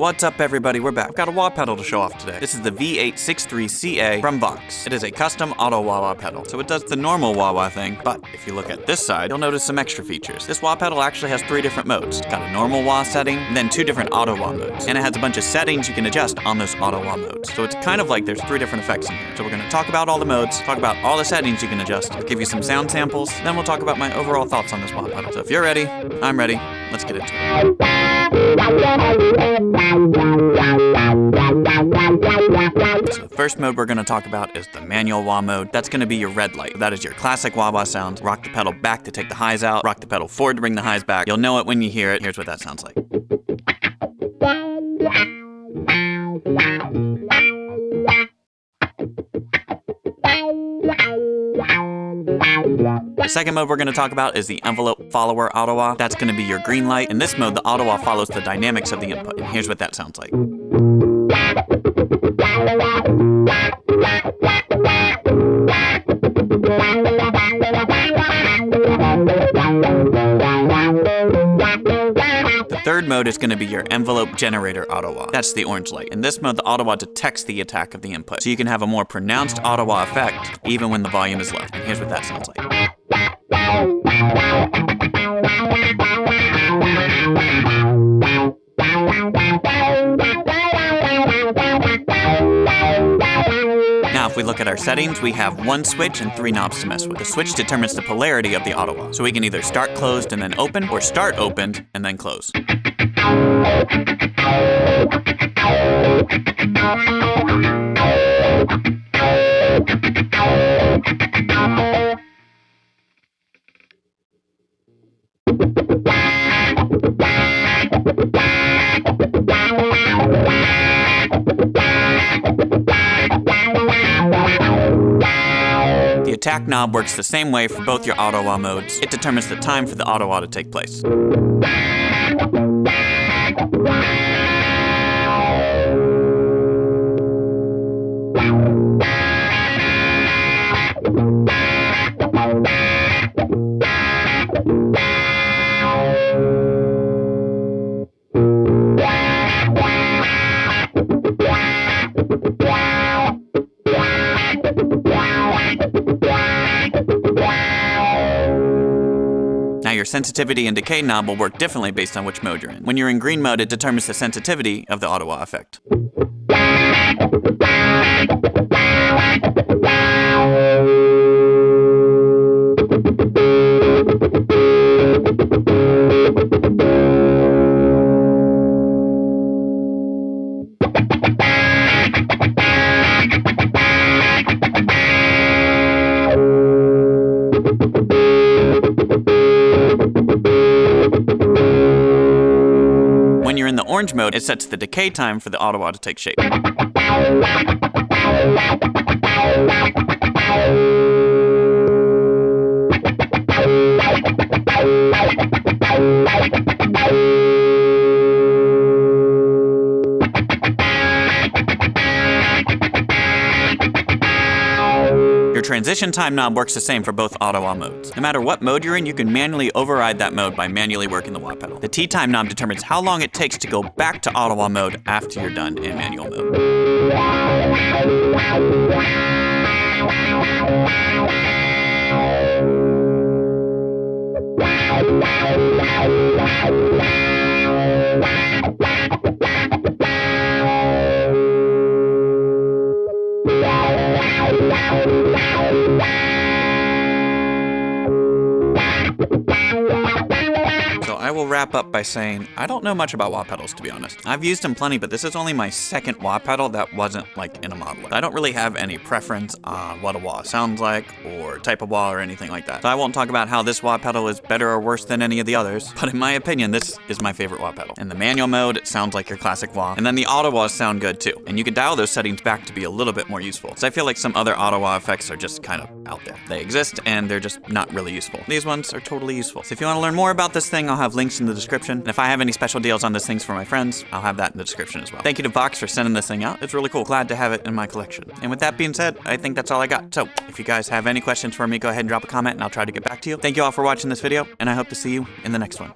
What's up everybody, we're back. I've got a wah pedal to show off today. This is the V863-CA from VOX. It is a custom auto wah-wah pedal, so it does the normal wah-wah thing, but if you look at this side, you'll notice some extra features. This wah pedal actually has 3 different modes. It's got a normal wah setting, and then 2 different auto wah modes. And it has a bunch of settings you can adjust on those auto wah modes. So it's kind of like there's 3 different effects in here. So we're gonna talk about all the modes, talk about all the settings you can adjust, give you some sound samples, then we'll talk about my overall thoughts on this wah pedal. So if you're ready, I'm ready, let's get into it. So the first mode we're going to talk about is the manual wah mode. That's going to be your red light. That is your classic wah-wah sound. Rock the pedal back to take the highs out, rock the pedal forward to bring the highs back. You'll know it when you hear it. Here's what that sounds like. The second mode we're going to talk about is the envelope follower auto wah. That's going to be your green light. In this mode, the auto wah follows the dynamics of the input, and here's what that sounds like. The third mode is going to be your envelope generator auto wah. That's the orange light. In this mode, the auto wah detects the attack of the input, so you can have a more pronounced auto wah effect even when the volume is low. And here's what that sounds like. Now, if we look at our settings, we have 1 switch and 3 knobs to mess with. The switch determines the polarity of the auto wah, so we can either start closed and then open, or start opened and then close. The attack knob works the same way for both your auto wah modes. It determines the time for the auto wah to take place. Now your sensitivity and decay knob will work differently based on which mode you're in. When you're in green mode, it determines the sensitivity of the auto wah effect. When you're in the orange mode, it sets the decay time for the auto wah to take shape. Your transition time knob works the same for both auto wah modes. No matter what mode you're in, you can manually override that mode by manually working the wah pedal. The T time knob determines how long it takes to go back to auto wah mode after you're done in manual mode. So I will wrap up by saying, I don't know much about wah pedals, to be honest. I've used them plenty, but this is only my second wah pedal that wasn't like in a modeler. I don't really have any preference on what a wah sounds like, or type of wah or anything like that. So I won't talk about how this wah pedal is better or worse than any of the others, but in my opinion, this is my favorite wah pedal. In the manual mode, it sounds like your classic wah, and then the auto wahs sound good too. And you can dial those settings back to be a little bit more useful. So I feel like some other auto wah effects are just kind of out there. They exist, and they're just not really useful. These ones are totally useful. So if you want to learn more about this thing, I'll have links in the description. And if I have any special deals on these things for my friends, I'll have that in the description as well. Thank you to VOX for sending this thing out. It's really cool. Glad to have it in my collection. And with that being said, I think that's all I got. So if you guys have any questions for me, go ahead and drop a comment and I'll try to get back to you. Thank you all for watching this video, and I hope to see you in the next one.